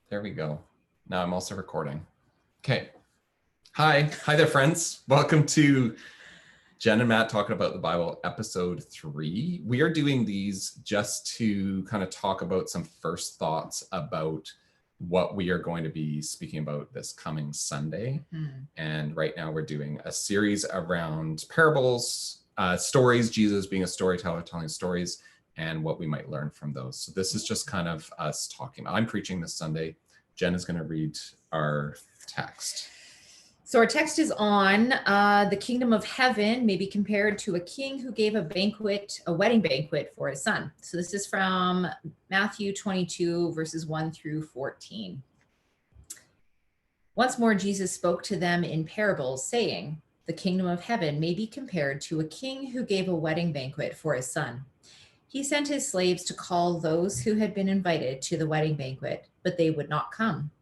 There we go. Now I'm also recording. Okay. Hi there, friends. Welcome to Jen and Matt Talking About the Bible, episode 3. We are doing these just to kind of talk about some first thoughts about what we are going to be speaking about this coming Sunday. And right now we're doing a series around parables, stories, Jesus being a storyteller, telling stories, and what we might learn from those. So this is just kind of us talking. I'm preaching this Sunday. Jen is going to read our text. So our text is on the kingdom of heaven may be compared to a king who gave a wedding banquet for his son. So this is from Matthew 22, verses 1 through 14. Once more, Jesus spoke to them in parables, saying, the kingdom of heaven may be compared to a king who gave a wedding banquet for his son. He sent his slaves to call those who had been invited to the wedding banquet, but they would not come.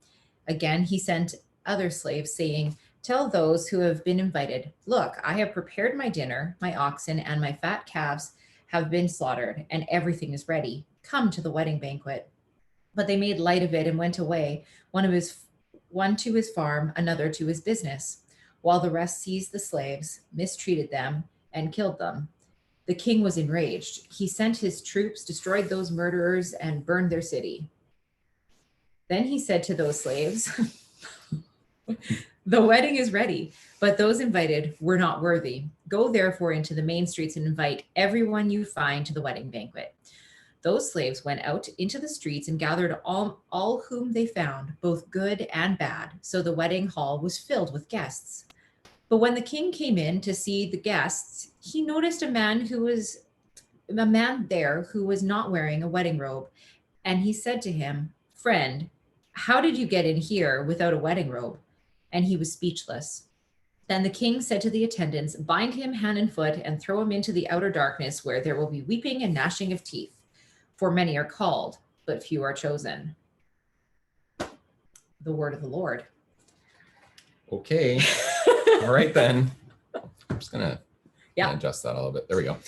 Again, he sent other slaves, saying, tell those who have been invited, look, I have prepared my dinner, my oxen and my fat calves have been slaughtered, and everything is ready. Come to the wedding banquet. But they made light of it and went away, one to his farm, another to his business, while the rest seized the slaves, mistreated them, and killed them. The king was enraged. He sent his troops, destroyed those murderers, and burned their city. Then he said to those slaves, the wedding is ready, but those invited were not worthy. Go therefore into the main streets and invite everyone you find to the wedding banquet. Those slaves went out into the streets and gathered all whom they found, both good and bad. So the wedding hall was filled with guests. But when the king came in to see the guests, he noticed a man there who was not wearing a wedding robe. And he said to him, friend, how did you get in here without a wedding robe? And he was speechless. Then the king said to the attendants, bind him hand and foot and throw him into the outer darkness, where there will be weeping and gnashing of teeth. For many are called, but few are chosen. The word of the Lord. Okay. All right, then. I'm just going to adjust that a little bit. There we go.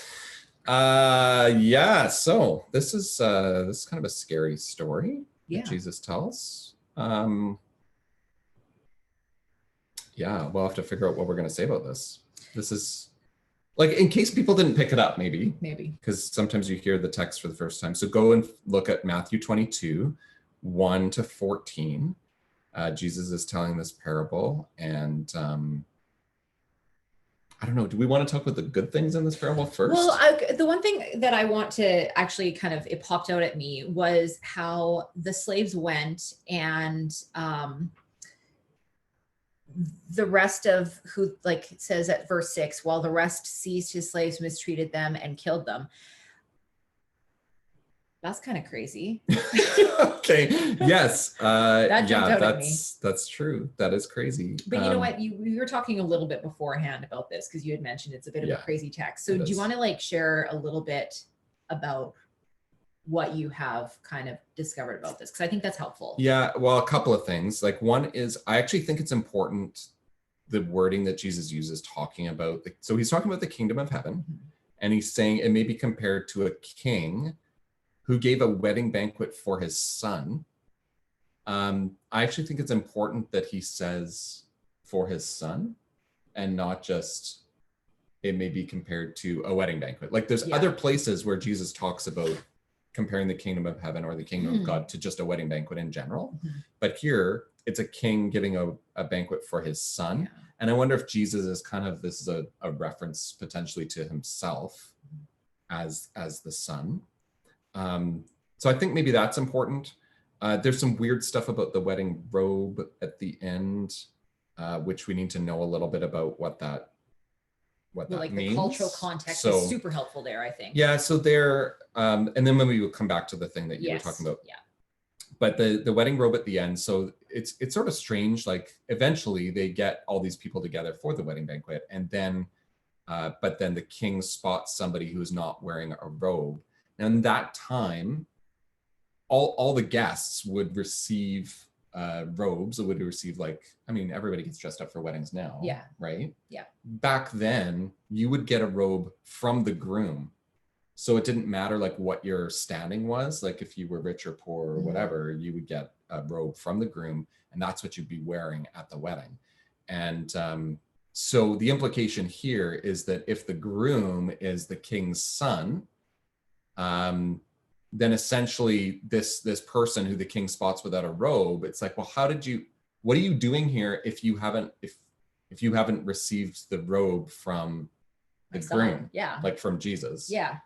So this is kind of a scary story that Jesus tells. We'll have to figure out what we're going to say about this. This is, like, in case people didn't pick it up, maybe, because sometimes you hear the text for the first time. So go and look at Matthew 22, 1 to 14. Jesus is telling this parable, and I don't know, do we want to talk about the good things in this parable first? Well, the one thing that I want to actually it popped out at me was how the slaves went and the rest of who, like it says at verse 6, while the rest seized his slaves, mistreated them, and killed them. That's kind of crazy. Okay. Yes. That jumped out at me. That's true. That is crazy. But you know what? We were talking a little bit beforehand about this because you had mentioned it's a bit of a crazy text. So do you want to share a little bit about what you have kind of discovered about this? Because I think that's helpful. Yeah. Well, a couple of things. One is, I actually think it's important, the wording that Jesus uses talking about. So he's talking about the kingdom of heaven, and he's saying it may be compared to a king who gave a wedding banquet for his son. I actually think it's important that he says for his son, and not just it may be compared to a wedding banquet. There's other places where Jesus talks about comparing the kingdom of heaven or the kingdom of God to just a wedding banquet in general. But here it's a king giving a banquet for his son. And I wonder if Jesus is this is a reference potentially to himself as the son. So I think maybe that's important. There's some weird stuff about the wedding robe at the end, which we need to know a little bit about what that means. The cultural context is super helpful there, I think. Yeah, so there, and then when we will come back to the thing that you were talking about. Yeah. But the wedding robe at the end, so it's sort of strange. Eventually they get all these people together for the wedding banquet, and then, but then the king spots somebody who's not wearing a robe. And that time, all the guests would receive robes, would receive everybody gets dressed up for weddings now. Right? Yeah. Back then, you would get a robe from the groom So it didn't matter like what your standing was. Like if you were rich or poor or Mhm. whatever, you would get a robe from the groom, and that's what you'd be wearing at the wedding. And so the implication here is that if the groom is the king's son, then essentially this person who the king spots without a robe, it's like, well, what are you doing here if you haven't received the robe from the groom, Yeah. like from Jesus? Yeah.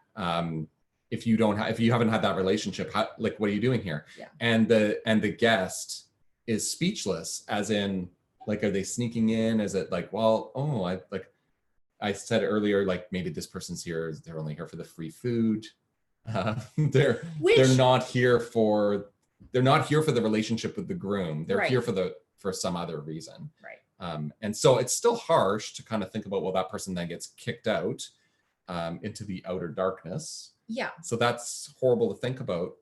If you haven't had that relationship, like what are you doing here? Yeah. And the guest is speechless, as in, like, are they sneaking in? Is it like, well, oh, I said earlier, like maybe this person's here, they're only here for the free food. They're not here for the relationship with the groom. They're here for some other reason. Right. And so it's still harsh to kind of think about, well, that person then gets kicked out into the outer darkness. Yeah. So that's horrible to think about,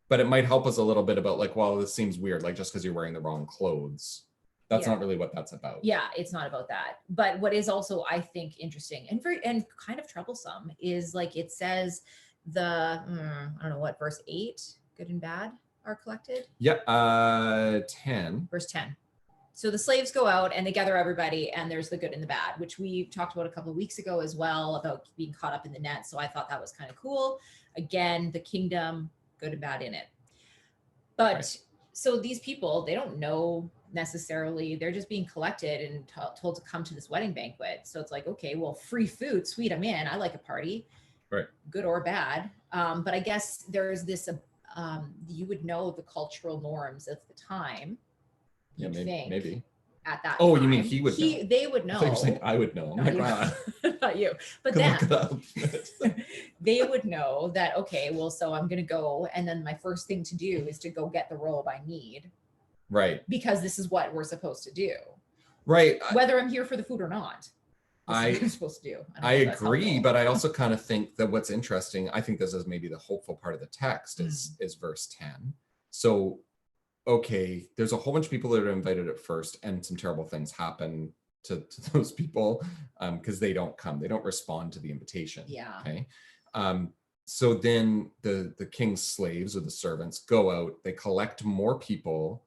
but it might help us a little bit about like, well, this seems weird, like just because you're wearing the wrong clothes. That's not really what that's about. Yeah, it's not about that. But what is also, I think, interesting and kind of troublesome is like it says I don't know what, verse 8, good and bad are collected. Yeah, 10. Verse 10. So the slaves go out and they gather everybody, and there's the good and the bad, which we talked about a couple of weeks ago as well, about being caught up in the net. So I thought that was kind of cool. Again, the kingdom, good and bad in it. But so these people, they don't know necessarily, they're just being collected and told to come to this wedding banquet. So it's like, okay, well, free food, sweet, I'm in. I like a party, right? Good or bad. But I guess there's this, you would know the cultural norms of the time. Yeah, maybe. At that time. You mean he would know? They would know. I thought you were saying I would know. I'm like, wow. Not you. But then they would know that, okay, well, so I'm going to go. And then my first thing to do is to go get the robe I need. Right. Because this is what we're supposed to do. Right. Whether I'm here for the food or not. This is what I'm supposed to do. I agree, but I also kind of think that what's interesting, I think this is maybe the hopeful part of the text, is verse 10. So, okay, there's a whole bunch of people that are invited at first, and some terrible things happen to those people because they don't come. They don't respond to the invitation. Yeah. Okay. So then the king's slaves or the servants go out, they collect more people,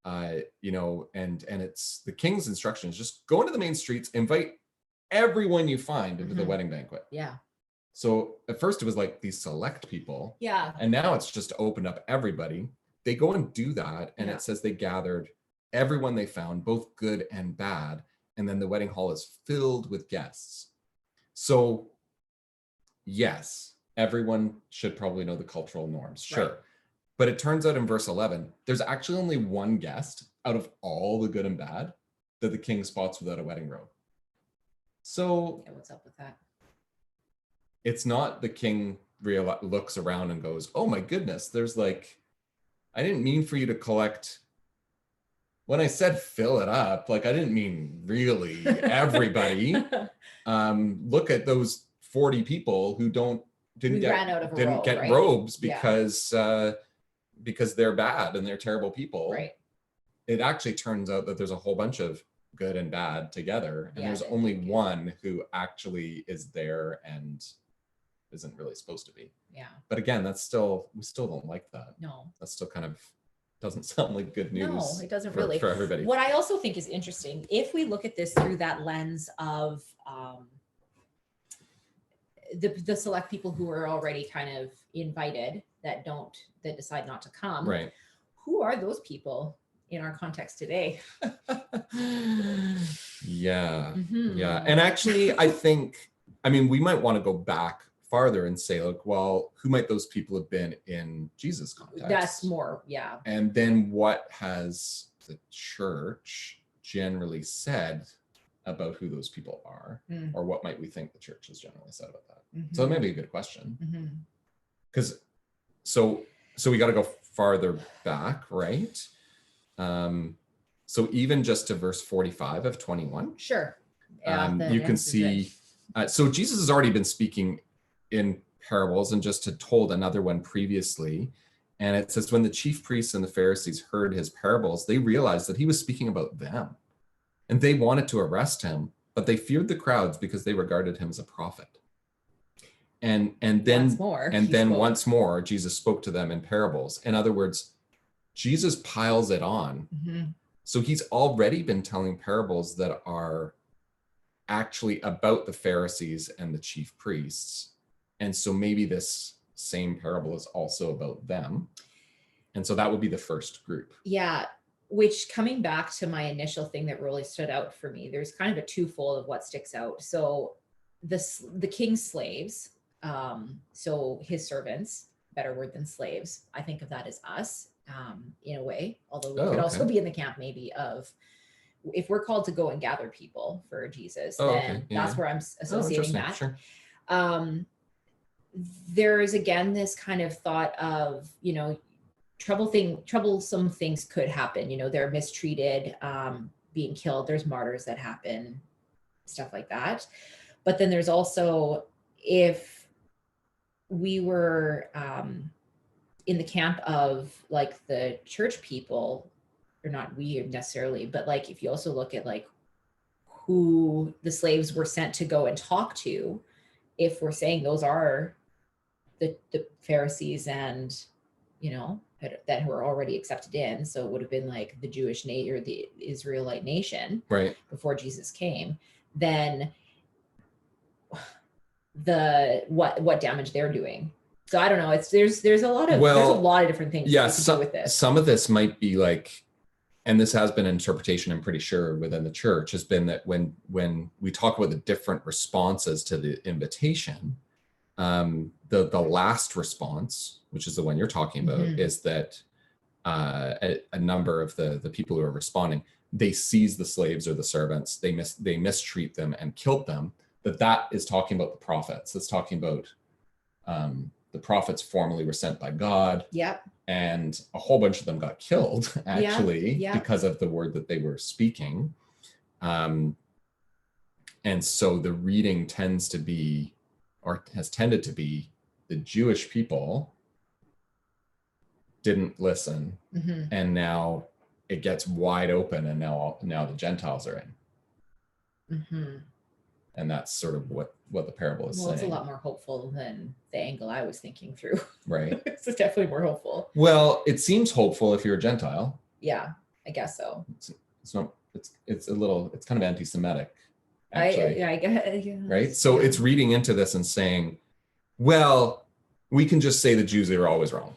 and it's the king's instruction is just go into the main streets, invite everyone you find into the wedding banquet. Yeah. So at first it was like these select people. Yeah. And now it's just opened up everybody. They go and do that. And it says they gathered everyone they found, both good and bad. And then the wedding hall is filled with guests. So yes, everyone should probably know the cultural norms. Sure. Right. But it turns out in verse 11, there's actually only one guest out of all the good and bad that the king spots without a wedding robe. So what's up with that? It's not the king looks around and goes, oh my goodness, there's like, I didn't mean for you to collect. When I said fill it up, like I didn't mean really everybody. Look at those 40 people who didn't get robes because they're bad and they're terrible people. Right. It actually turns out that there's a whole bunch of good and bad together, and there's only one who actually is there and isn't really supposed to be. Yeah. But again, we still don't like that. No. That still kind of doesn't sound like good news. No, it doesn't really. For everybody. What I also think is interesting, if we look at this through that lens of the select people who are already kind of invited that decide not to come. Right. Who are those people in our context today? Yeah. Yeah. And actually, I think, we might want to go back farther and say, like, well, who might those people have been in Jesus' context? That's more, yeah. And then what has the church generally said about who those people are, or what might we think the church has generally said about that? So that may be a good question. Because so we got to go farther back, right? So even just to verse 45 of 21. Sure. You can see, so Jesus has already been speaking in parables and just had told another one previously. And it says, when the chief priests and the Pharisees heard his parables, they realized that he was speaking about them. And they wanted to arrest him, but they feared the crowds because they regarded him as a prophet. and then once more, once more Jesus spoke to them in parables. In other words, Jesus piles it on. Mm-hmm. So he's already been telling parables that are actually about the Pharisees and the chief priests. And so maybe this same parable is also about them. And so that would be the first group. Yeah. Which, coming back to my initial thing that really stood out for me, there's kind of a twofold of what sticks out. So the king's slaves, so his servants, better word than slaves, I think of that as us, in a way, although we could also be in the camp maybe of, if we're called to go and gather people for Jesus, then that's where I'm associating that. Sure. There is again this kind of thought of, troublesome things could happen. They're mistreated, being killed. There's martyrs that happen, stuff like that. But then there's also, if we were in the camp of like the church people, or not we necessarily, but like if you also look at like who the slaves were sent to go and talk to, if we're saying those are the Pharisees and, that were already accepted in, so it would have been like the Jewish or the Israelite nation, right, before Jesus came, then what damage they're doing. So I don't know. There's a lot of different things yeah, we can do with this. Some of this might be like, and this has been an interpretation, I'm pretty sure, within the church, has been that when we talk about the different responses to the invitation, the last response, which is the one you're talking about, Mm-hmm. is that a number of the people who are responding, they seize the slaves or the servants, they mistreat them and killed them. That is talking about the prophets. That's talking about the prophets formerly were sent by God. Yep. And a whole bunch of them got killed, actually, yeah. because of the word that they were speaking. And so the reading tends to be, or has tended to be, the Jewish people didn't listen. Mm-hmm. And now it gets wide open, and now the Gentiles are in. Mm-hmm. And that's sort of what the parable is saying. Well, it's a lot more hopeful than the angle I was thinking through. Right. It's definitely more hopeful. Well, it seems hopeful if you're a Gentile. Yeah, I guess so. It's kind of anti-Semitic, actually. I guess. Right. So it's reading into this and saying, well, we can just say the Jews are always wrong.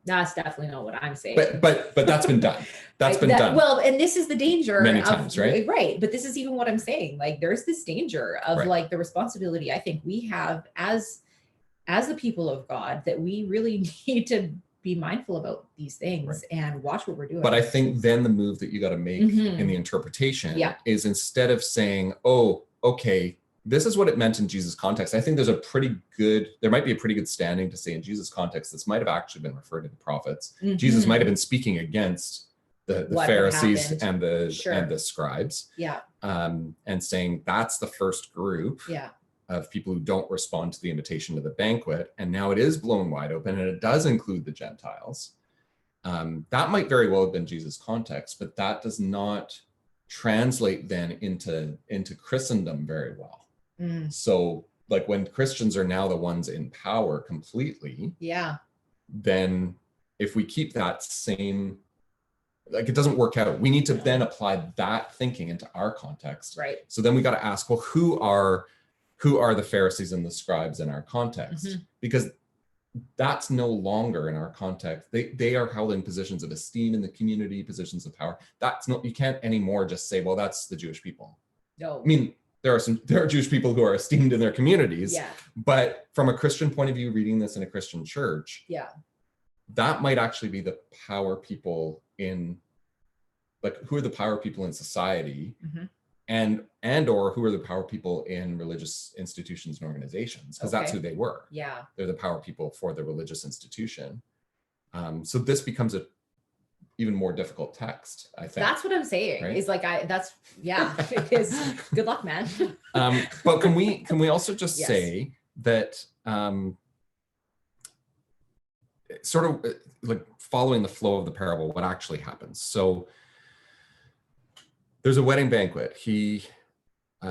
That's definitely not what I'm saying. But that's been done. That's been done. Well, and this is the danger many times, right? Right. But this is even what I'm saying. Like, there's this danger of like the responsibility I think we have as the people of God, that we really need to be mindful about these things and watch what we're doing. But I think then the move that you got to make in the interpretation is, instead of saying, oh, okay, this is what it meant in Jesus' context, I think there might be a pretty good standing to say in Jesus' context, this might have actually been referred to the prophets. Mm-hmm. Jesus might have been speaking against the Pharisees and the scribes. Yeah. And saying that's the first group of people who don't respond to the invitation to the banquet. And now it is blown wide open, and it does include the Gentiles. That might very well have been Jesus' context, but that does not translate then into Christendom very well. Mm. So like when Christians are now the ones in power completely, then if we keep that same, like, it doesn't work out. We need to then apply that thinking into our context. Right. So then we got to ask, well, who are the Pharisees and the scribes in our context? Mm-hmm. Because that's no longer in our context. They are held in positions of esteem in the community, positions of power. You can't anymore just say, well, that's the Jewish people. No. I mean, there are Jewish people who are esteemed in their communities, but from a Christian point of view, reading this in a Christian church, that might actually be the power people in, like, who are the power people in society, and or who are the power people in religious institutions and organizations, because that's who they were. Yeah, they're the power people for the religious institution. So this becomes a even more difficult text, I think. That's what I'm saying. Right? Is like it is. Good luck, man. But can we also just say that sort of like following the flow of the parable, what actually happens? So there's a wedding banquet.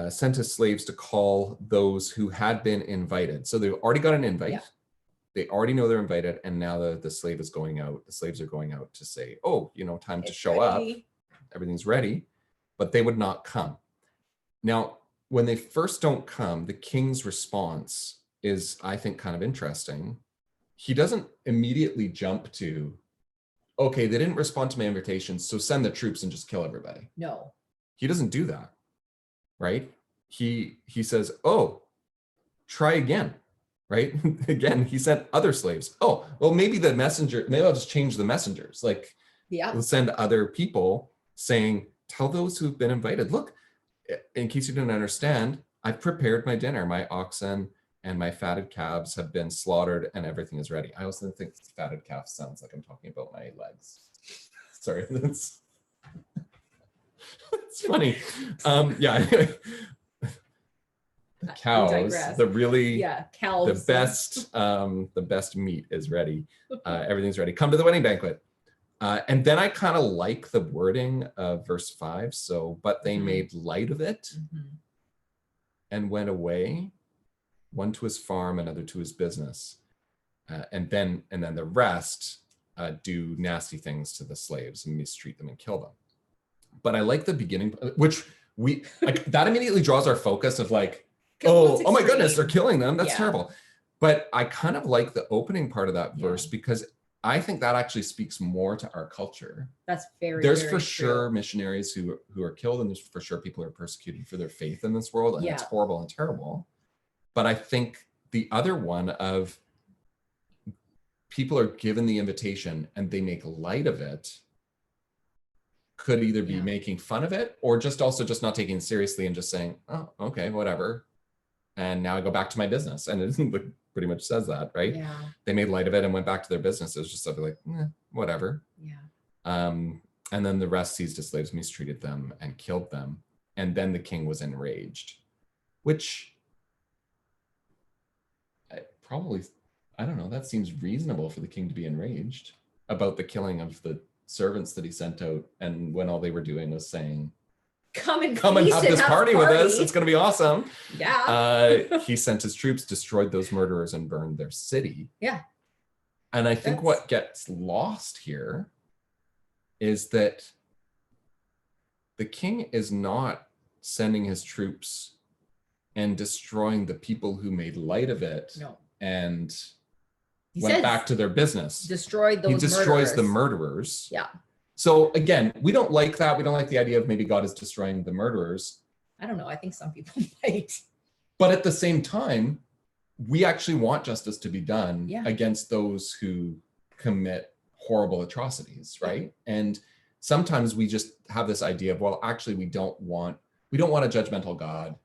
sent his slaves to call those who had been invited. So they've already got an invite. Yeah. They already know they're invited, and now the slave is going out. The slaves are going out to say, "Oh, time to show up. Everything's ready," but they would not come. Now, when they first don't come, the king's response is, I think, kind of interesting. He doesn't immediately jump to, okay, they didn't respond to my invitation, so send the troops and just kill everybody. No. He doesn't do that, right? He says, oh, try again, right? Again, he sent other slaves. Oh, well, maybe I'll just change the messengers. Like, we'll send other people saying, tell those who've been invited, look, in case you didn't understand, I've prepared my dinner. My oxen and my fatted calves have been slaughtered and everything is ready. I also think fatted calf sounds like I'm talking about my legs. Sorry, that's funny. Yeah, anyway. The cows, cows. The best meat is ready. Everything's ready. Come to the wedding banquet. And then I kind of like the wording of verse 5. So, but they made light of it and went away, one to his farm, another to his business. And then the rest do nasty things to the slaves and mistreat them and kill them. But I like the beginning, which that immediately draws our focus of like, oh my goodness, they're killing them. That's terrible. But I kind of like the opening part of that verse because I think that actually speaks more to our culture. That's There's for sure missionaries who are killed, and there's for sure people who are persecuted for their faith in this world, and it's horrible and terrible. But I think the other one of people are given the invitation and they make light of it could either be making fun of it or just not taking it seriously and just saying, oh, okay, whatever. And now I go back to my business. And it pretty much says that, right? Yeah. They made light of it and went back to their business. It was just something like, whatever. Yeah. And then the rest seized his slaves, mistreated them, and killed them. And then the king was enraged, which I don't know, that seems reasonable for the king to be enraged about the killing of the servants that he sent out. And when all they were doing was saying, come and have this party with us. It's going to be awesome. Yeah. He sent his troops, destroyed those murderers, and burned their city. Yeah. And I think what gets lost here is that the king is not sending his troops and destroying the people who made light of it and went back to their business. He destroys the murderers. Yeah. So again, we don't like that. We don't like the idea of maybe God is destroying the murderers. I don't know. I think some people might. But at the same time, we actually want justice to be done against those who commit horrible atrocities, right? And sometimes we just have this idea of, well, actually, we don't want a judgmental God.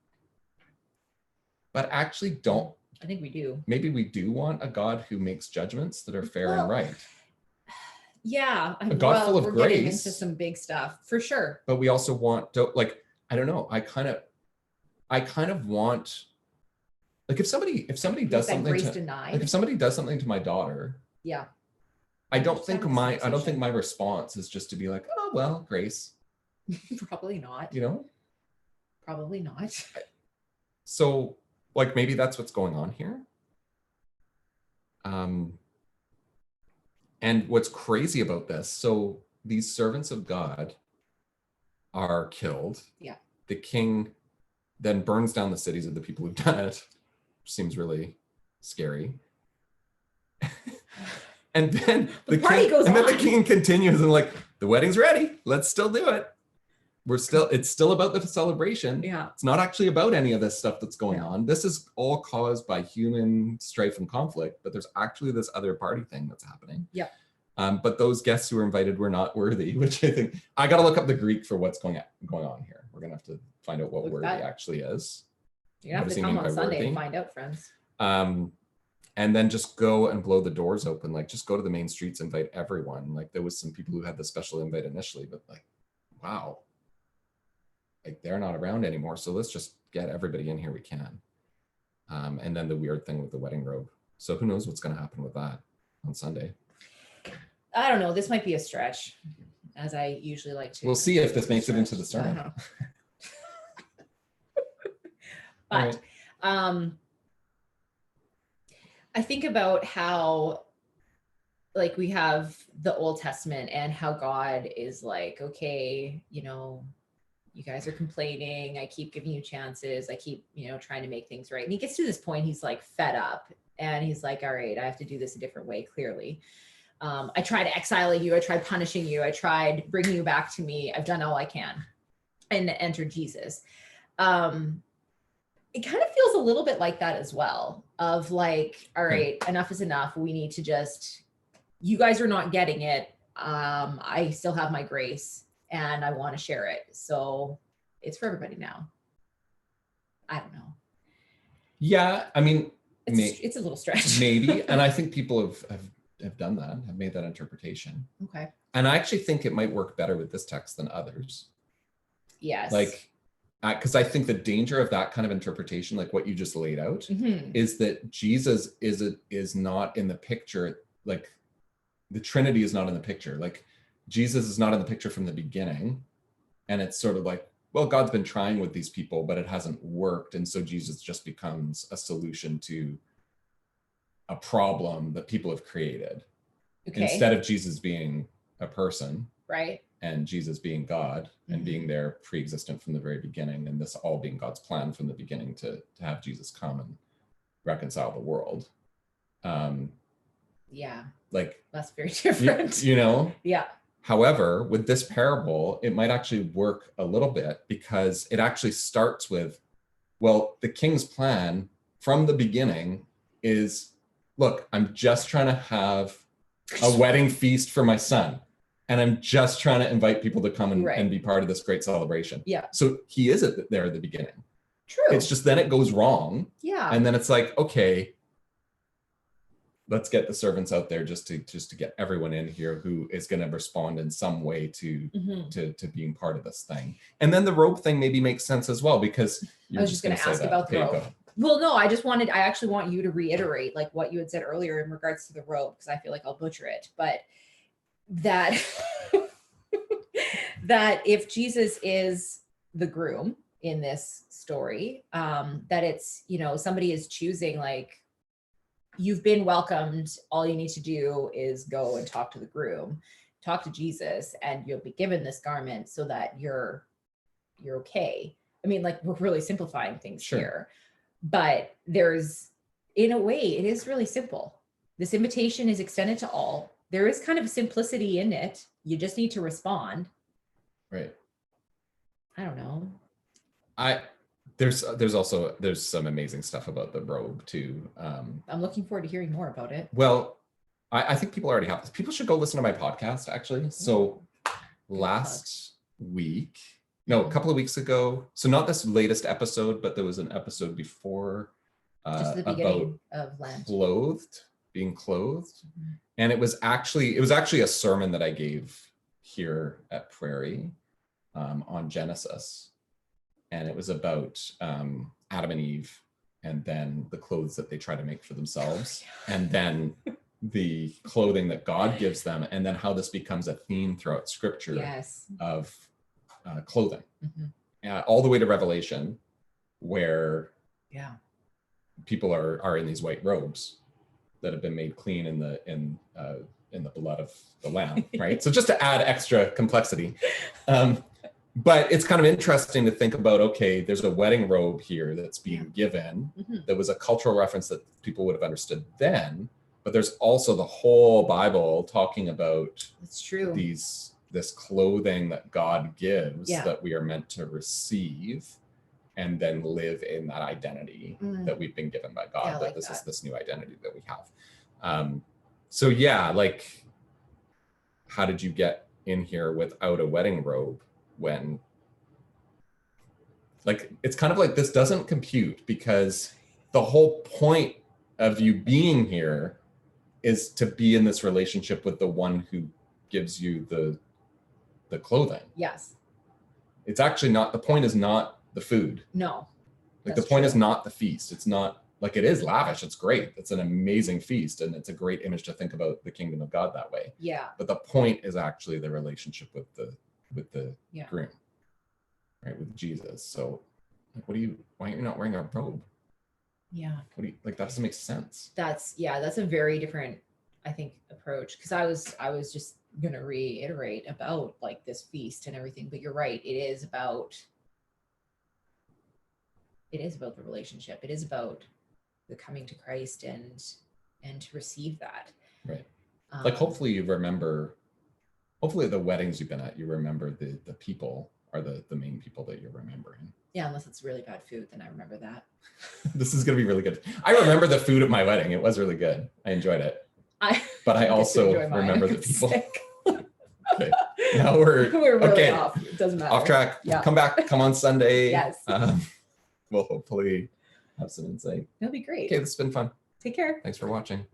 But actually I think we do. Maybe we do want a God who makes judgments that are fair and right. Yeah, a God full of we're grace. Getting into some big stuff for sure. But we also want I don't know. I kind of want, like, if somebody does something if somebody does something to my daughter, I don't think my response is just to be like, oh well, grace. Probably not. Probably not. So, like, maybe that's what's going on here. And what's crazy about this, so these servants of God are killed. Yeah. The king then burns down the cities of the people who've done it. Seems really scary. And then the king continues and like, the wedding's ready. Let's still do it. It's still about the celebration. Yeah. It's not actually about any of this stuff that's going on. This is all caused by human strife and conflict, but there's actually this other party thing that's happening. Yeah. But those guests who were invited were not worthy, which I think I got to look up the Greek for what's going on here. We're going to have to find out what worthy actually is. You have to come on Sunday and find out, friends. And then just go and blow the doors open. Like, just go to the main streets, invite everyone. Like, there was some people who had the special invite initially, but like, wow. Like, they're not around anymore. So let's just get everybody in here we can. And then the weird thing with the wedding robe. So who knows what's going to happen with that on Sunday. I don't know. This might be a stretch, as I usually like to. We'll see if this makes it into the sermon. But I think about how, like, we have the Old Testament and how God is like, okay, you know, you guys are complaining. I keep giving you chances. I keep, you know, trying to make things right. And he gets to this point, he's like fed up and he's like, all right, I have to do this a different way, clearly. I tried exiling you. I tried punishing you. I tried bringing you back to me. I've done all I can. And enter Jesus. It kind of feels a little bit like that as well, of like, all right, enough is enough. We need to just, you guys are not getting it. I still have my grace and I want to share it. So it's for everybody now. I don't know. Yeah, I mean, it's a little stretch. Maybe. And I think people have done that, have made that interpretation. Okay. And I actually think it might work better with this text than others. Yes. Like, because I think the danger of that kind of interpretation, like what you just laid out, is that Jesus is not in the picture. Like, the Trinity is not in the picture. Like, Jesus is not in the picture from the beginning. And it's sort of like, well, God's been trying with these people, but it hasn't worked. And so Jesus just becomes a solution to a problem that people have created. Okay. Instead of Jesus being a person. Right. And Jesus being God and being there pre-existent from the very beginning, and this all being God's plan from the beginning to have Jesus come and reconcile the world. Yeah. Like, that's very different. You know? Yeah. However, with this parable, it might actually work a little bit because it actually starts with, well, the king's plan from the beginning is, look, I'm just trying to have a wedding feast for my son. And I'm just trying to invite people to come and be part of this great celebration. Yeah. So he is there at the beginning. True. It's just then it goes wrong. Yeah. And then it's like, okay, let's get the servants out there just to get everyone in here who is going to respond in some way to being part of this thing. And then the robe thing maybe makes sense as well, because I was just going to ask about the robe. Well, no, I actually want you to reiterate like what you had said earlier in regards to the robe, because I feel like I'll butcher it, but that that if Jesus is the groom in this story, that it's, you know, somebody is choosing, like, you've been welcomed, all you need to do is go and talk to the groom, talk to Jesus, and you'll be given this garment so that you're okay. I mean, like, we're really simplifying things here, but there's, in a way, it is really simple. This invitation is extended to all. There is kind of simplicity in it. You just need to respond. Right. I don't know. There's some amazing stuff about the robe too. I'm looking forward to hearing more about it. Well, I think people already have this. People should go listen to my podcast, actually. So last week, no, a couple of weeks ago. So not this latest episode, but there was an episode before just the beginning of Lent. Being clothed. And it was actually a sermon that I gave here at Prairie on Genesis. And it was about Adam and Eve, and then the clothes that they try to make for themselves, and then the clothing that God gives them, and then how this becomes a theme throughout Scripture of clothing, all the way to Revelation, where people are in these white robes that have been made clean in the blood of the Lamb, right? So just to add extra complexity. But it's kind of interesting to think about, okay, there's a wedding robe here that's being given. That was a cultural reference that people would have understood then, but there's also the whole Bible talking about this clothing that God gives that we are meant to receive and then live in that identity that we've been given by God, that this is this new identity that we have. So yeah, like, how did you get in here without a wedding robe? When, like, it's kind of like this doesn't compute, because the whole point of you being here is to be in this relationship with the one who gives you the clothing. Yes. It's actually not, the point is not the food. No. Like, the point is not the feast. It's not, like, it is lavish. It's great. It's an amazing feast. And it's a great image to think about the kingdom of God that way. Yeah. But the point is actually the relationship with the groom, right, with Jesus. So Like, why are you not wearing a robe? Yeah. What do you, like, that doesn't make sense. That's a very different, I think, approach. Cause I was just gonna reiterate about like this feast and everything, but you're right. It is about the relationship. It is about the coming to Christ and to receive that. Right. Like, hopefully the weddings you've been at, you remember the people are the main people that you're remembering. Yeah, unless it's really bad food, then I remember that. This is going to be really good. I remember the food at my wedding. It was really good. I enjoyed it. But I also remember the people. Okay. Now we're really okay. Off. It doesn't matter. Off track. Yeah. Come back. Come on Sunday. Yes. We'll hopefully have some insight. It'll be great. Okay, this has been fun. Take care. Thanks for watching. What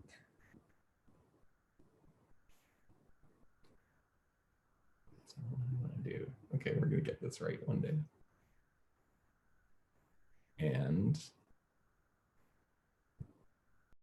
do I want to do? Okay, we're going to get this right one day. And